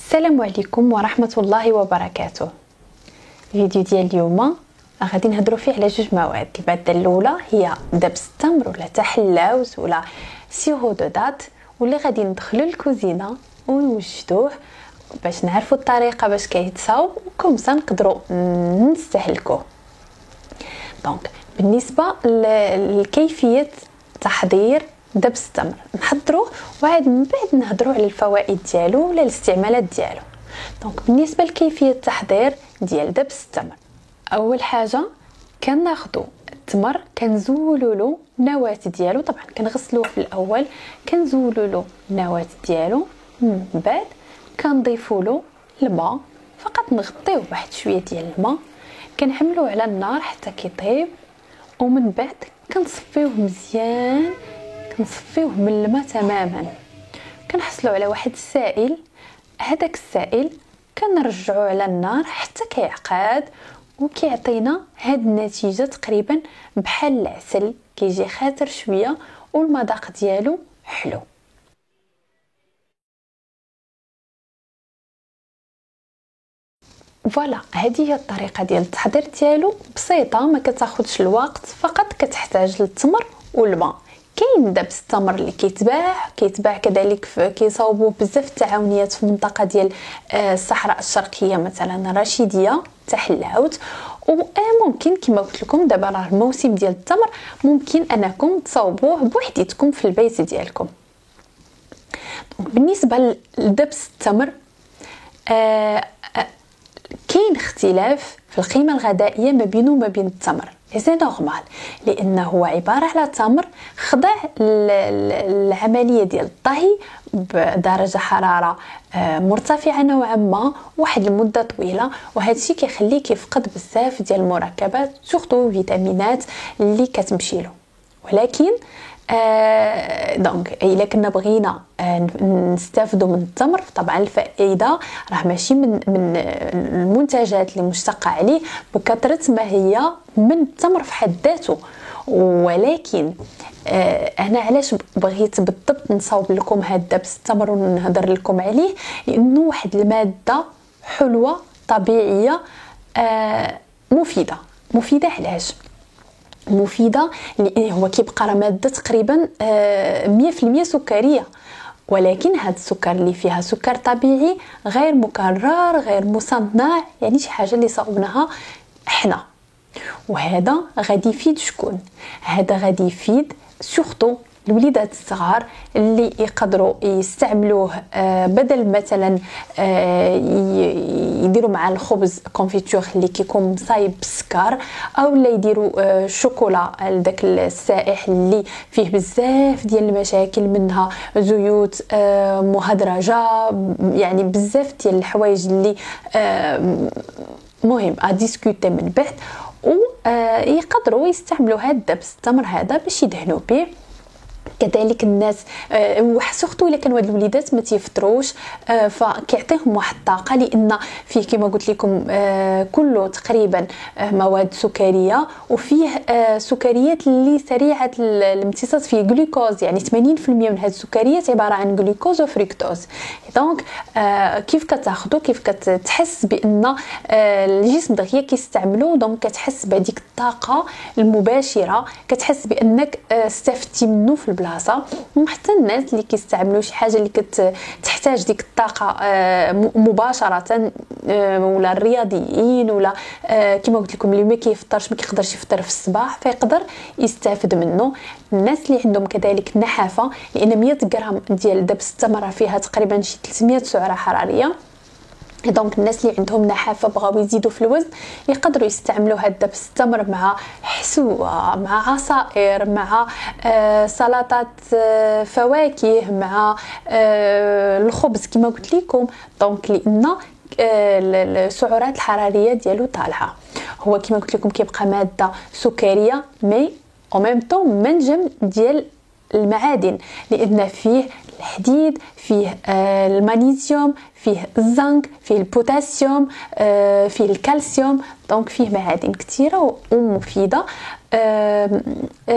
السلام عليكم ورحمة الله وبركاته. الفيديو ديال اليوم غادي نهضروا فيه على جوج مواد. الماده الاولى هي دبس التمر ولا تحلاوز ولا سيرو دو دات، واللي غادي ندخلوا للكوزينه ونوجدوه باش نعرفوا الطريقه باش كيتصاوب وكمسا نقدروا نستهلكوه. دونك بالنسبه لكيفيه تحضير دبس التمر نحضروه وعاد من بعد نهضروا على الفوائد ديالو ولا الاستعمالات ديالو. دونك بالنسبه لكيفيه التحضير ديال دبس التمر، اول حاجه كناخذوا التمر كنزولوا له النواه ديالو، طبعا كنغسلوه في الاول، كنزولوا له النواه ديالو، من بعد كنضيفوا له الماء، فقط نغطيوه بواحد شويه ديال الماء، كنحملوه على النار حتى كيطيب، ومن بعد كنصفيوه مزيان، كنصفيوه من الماء تماما، كنحصلوا على واحد السائل. هذاك السائل كنرجعوه على النار حتى كيعقد وكيعطينا هاد النتيجه تقريبا بحال العسل، كيجي خاطر شويه والمذاق ديالو حلو. فوالا، هذه هي الطريقه ديال التحضير ديالو، بسيطه ما كتاخذش الوقت، فقط كتحتاج للتمر والماء. كاين دبس التمر اللي كيتباع كذلك كيصاوبوه بزاف التعاونيات في المنطقه ديال الصحراء الشرقيه، مثلا رشيديه، تحلاوت، وممكن كما قلت لكم دابا راه الموسم ديال التمر، ممكن انكم تصاوبوه بوحديتكم في البيت ديالكم. بالنسبه لدبس التمر كاين اختلاف في القيمه الغذائيه ما بينه وما بين التمر، سي نورمال، لانه هو عباره على تمر خضع العمليه ديال الطهي بدرجه حراره مرتفعه نوعا ما واحد المده طويله، وهذا الشيء كيخليه كيفقد بزاف ديال المركبات سورتو فيتامينات اللي كتمشي له. ولكن دونك الا كنا بغينا نستافدوا من التمر، طبعا الفائده راه ماشي من المنتجات اللي مشتقه عليه بكثره ما هي من التمر في حد ذاته، ولكن انا علاش بغيت بالضبط نصاوب لكم هذا دبس التمر ونهضر لكم عليه، لانه واحد الماده حلوه طبيعيه مفيده. علاش مفيده؟ لان هو كيبقى راه ماده تقريبا 100% سكريه، ولكن هاد السكر اللي فيها سكر طبيعي غير مكرر غير مصنع، يعني شي حاجه اللي صاوبناها احنا. وهذا غادي يفيد شكون؟ هذا غادي يفيد سورتو الوليدات الصغار اللي يقدروا يستعملوه بدل مثلا يديروا مع الخبز كونفيتور اللي كيكون مصايب بالسكر، او لا يديروا شوكولا داك السائح اللي فيه بزاف ديال المشاكل، منها زيوت مهدرجه، يعني بزاف ديال الحوايج اللي مهم اديسكوتي من بعد، ويقدروا يستعملوا هذا الدبس التمر هذا باش يدهنوا به. كذلك الناس وسورتو الا كانوا هاد الوليدات ما تيفطروش، فكيعطيهم واحد الطاقه، لان فيه كما قلت لكم كله تقريبا مواد سكريه، وفيه سكريات اللي سريعه الامتصاص، فيه جلوكوز، يعني 80% من هاد السكريات عباره عن جلوكوز وفركتوز. دونك كيف كتاخذوا، كيف كتحس بان الجسم دغيا كيستعملو، دونك كتحس بهذيك الطاقه المباشره، كتحس بانك استفدتي منه في البلاصه. وحتى الناس اللي كيستعملوا شي حاجه اللي كتحتاج ديك الطاقه مباشره، ولا الرياضيين، ولا كما قلت لكم اللي ما كيفطرش، ما كيقدرش يفطر في الصباح، فيقدر يستافد منه. الناس اللي عندهم كذلك نحافه، لان 100 غرام ديال دبس التمر فيها تقريبا شي 300 سعره حراريه، دونك الناس اللي عندهم نحافه بغاو يزيدوا في الوزن يقدروا يستعملوا هاد دبس التمر مع حسوه، مع عصائر، مع سلطات فواكه، مع الخبز كما قلت لكم. دونك لان السعرات الحراريه ديالو طالعه، هو كما قلت لكم كيبقى ماده سكريه مي او ميم طون منجم ديال المعادن، لان فيه الحديد، فيه المغنيسيوم، فيه الزنك، فيه البوتاسيوم، فيه الكالسيوم، دونك فيه معادن كثيره ومفيده.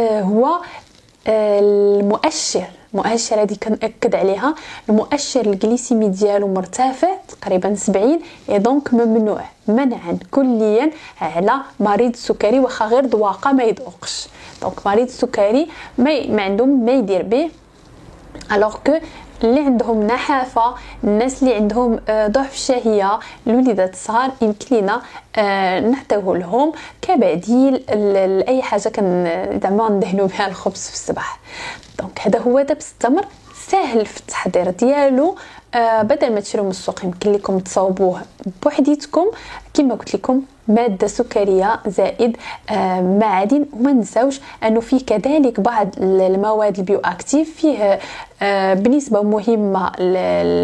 هو المؤشر المؤشر هذه كنأكد عليها، المؤشر الجليسيمي ديالو مرتفع تقريبا 70، دونك ممنوع منعا كليا على مريض السكري واخا غير ذواقه ما يذوقش. دونك مريض السكري ما عندهم ما يدير به. الوغ كو اللي عندهم نحافه، الناس اللي عندهم ضعف الشهيه، الوليدات الصغار يمكن لنا نعطيوه لهم كبديل لاي حاجه زعما ندهنوا بها الخبز في الصباح. دونك هذا هو دبس التمر، سهل في التحضير ديالو. بدل ما تشريو من السوق يمكن لكم تصاوبوه بوحديتكم كما قلت لكم، ماده سكريه زائد معادن. وما نساوش انه فيه كذلك بعض المواد البيو اكتيف، فيه بنسبه مهمه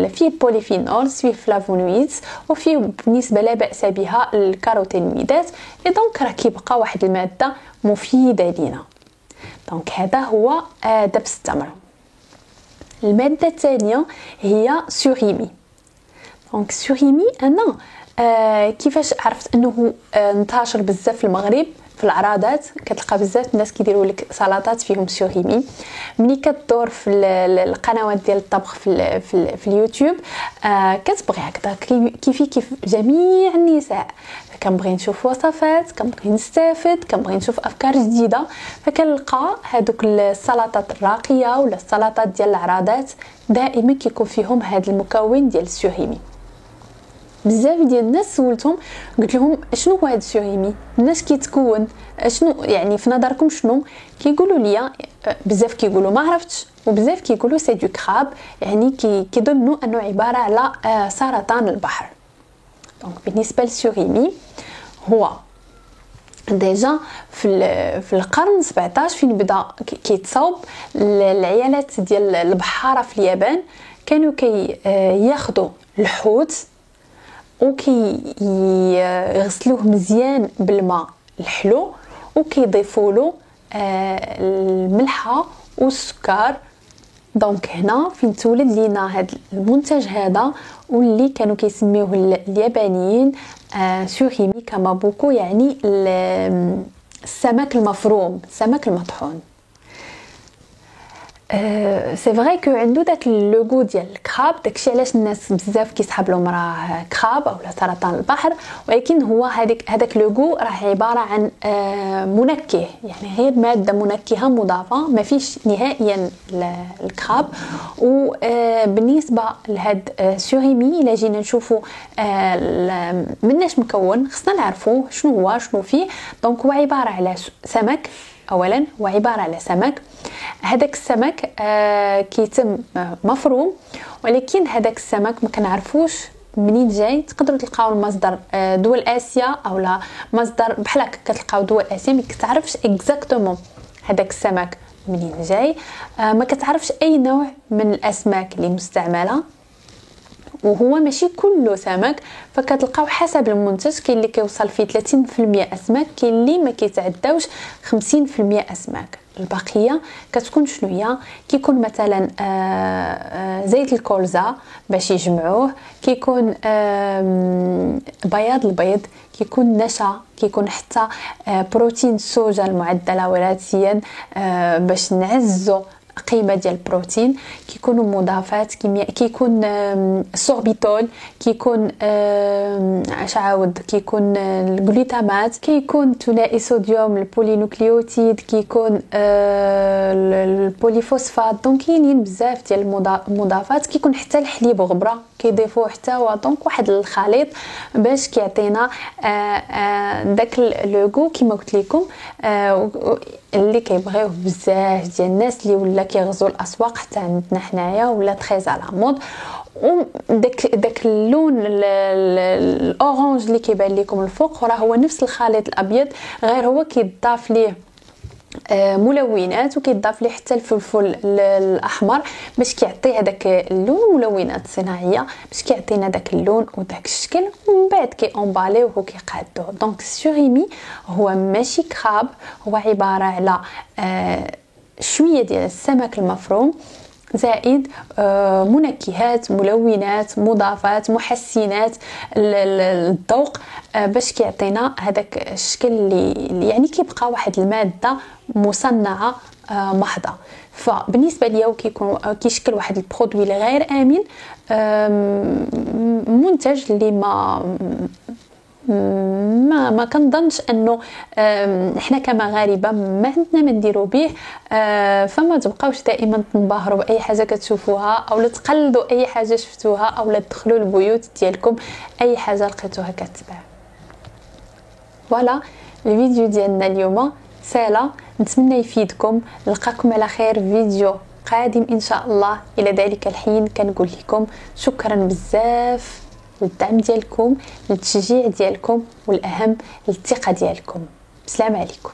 فيه بوليفينولز، فيه فلافونويدز، وفيه بنسبه لا باس بها الكاروتينويدات. دونك راه كيبقى واحد الماده مفيده لينا. دونك هذا هو دبس التمر. الماده الثانيه هي سوريمي. دونك سوريمي انا كيفاش عرفت انه انتشر بزاف في المغرب في العراضات، كتلقى بزاف الناس كيديروا لك سلطات فيهم سوريمي. ملي كتدور في القنوات ديال الطبخ في اليوتيوب كتبغي هكذا كيف جميع النساء، كنبغي نشوف وصفات، كنبغي نستافد، كنبغي نشوف افكار جديده، فكنلقى هذوك السلطات الراقيه ولا السلطات ديال العراضات دائما كيكون فيهم هذا المكون ديال السوريمي. بزاف ديال الناس سولتهم قلت لهم شنو هو هذا السوريمي، الناس كيتكون شنو يعني في نظركم شنو؟ كيقولوا لي بزاف كيقولوا ما عرفتش، وبزاف كيقولوا سي دو كراب، يعني كيظنوا انه عباره على سرطان البحر. دونك بالنسبه للسوريمي هو ديجا في القرن 17 فين بدا كيتصاوب العيالات ديال البحاره في اليابان، كانوا ياخذوا الحوت وكي يغسلوه مزيان بالماء الحلو وكيضيفوا له الملحه والسكر. دونك هنا فين تولد لينا هذا المنتج هذا، واللي كانوا كيسميوه اليابانيين سوريمي كامابوكو، يعني السمك المفروم، السمك المطحون. سي فري كو عنده داك اللوغو ديال الكراب، داكشي علاش الناس بزاف كيسحب لهم راه كراب اولا سرطان البحر، ولكن هو هذاك اللوغو راه عباره عن منكه، يعني غير ماده منكهه مضافه، ما فيش نهائيا الكراب. وبالنسبه لهاد سوريمي الا جينا نشوفوا مناش مكون، خصنا نعرفوا شنو هو شنو فيه. دونك هو عباره على سمك، اولا هو عباره على سمك، هذاك السمك كيتم مفروم، ولكن هذاك السمك ما كنعرفوش منين جاي. تقدروا تلقاو المصدر دول اسيا اولا مصدر بحال هكا، كتلقاو دول اسيا ما كتعرفش اكزاكتومون هذاك السمك منين جاي، ما كتعرفش اي نوع من الاسماك اللي مستعمله، وهو ماشي كله سمك. فكتلقاو حسب المنتج، كاين اللي كيوصل فيه 30% اسماك، كاين اللي ما كيتعداوش 50% اسماك. البقيه كتكون شنو هي؟ كيكون مثلا زيت الكولزا باش يجمعوه، كيكون بياض البيض، كيكون نشا، كيكون حتى بروتين السوجا المعدله وراثيا باش نعزو قيمه ديال البروتين، كيكونوا مضافات كيميائيه، كيكون السوربيتول، كيكون اش عاود، كيكون الجلوتامات، كيكون ثنائي صوديوم البولينوكليوتيد، كيكون البوليفوسفات. دونك كاينين بزاف ديال المضافات، كيكون حتى الحليب وغبره كيضيفوه حتى هو. دونك واحد الخليط باش كيعطينا داك اللوغو كما قلت لكم، اللي كيبغيوه بزاف ديال الناس، اللي ولا كيغزوا الاسواق حتى عندنا حنايا ولا تريز على مود. وداك اللون الاورانج اللي كيبان لكم الفوق راه هو نفس الخليط الابيض، غير هو كيضاف ليه ملونات وكيضاف ليه حتى الفلفل الاحمر باش كيعطي هذاك اللون، ملونات صناعيه باش كيعطينا داك اللون وداك الشكل، ومن بعد كيامباليوه وكيقادوه. دونك السوريمي هو ماشي كراب، هو عباره على شويه ديال السمك المفروم زائد منكهات، ملونات، مضافات، محسنات الذوق، باش كيعطينا هذاك الشكل اللي يعني كيبقى واحد الماده مصنعه محضه. فبالنسبه ليا كيكون كيشكل واحد البرودوي اللي غير امن، منتج اللي ما كنظنش انه احنا كمغاربه ما عندنا ما نديرو به. فما تبقاوش دائما تنبهروا باي حاجه كتشوفوها او تقلدوا اي حاجه شفتوها او تدخلوا البيوت ديالكم اي حاجه لقيتوها كتباع. فوالا الفيديو ديالنا اليوم سالا، نتمنى يفيدكم. نلقاكم على خير فيديو قادم ان شاء الله. الى ذلك الحين كنقول لكم شكرا بزاف للدعم ديالكم، للتشجيع ديالكم، والاهم الثقه ديالكم. السلام عليكم.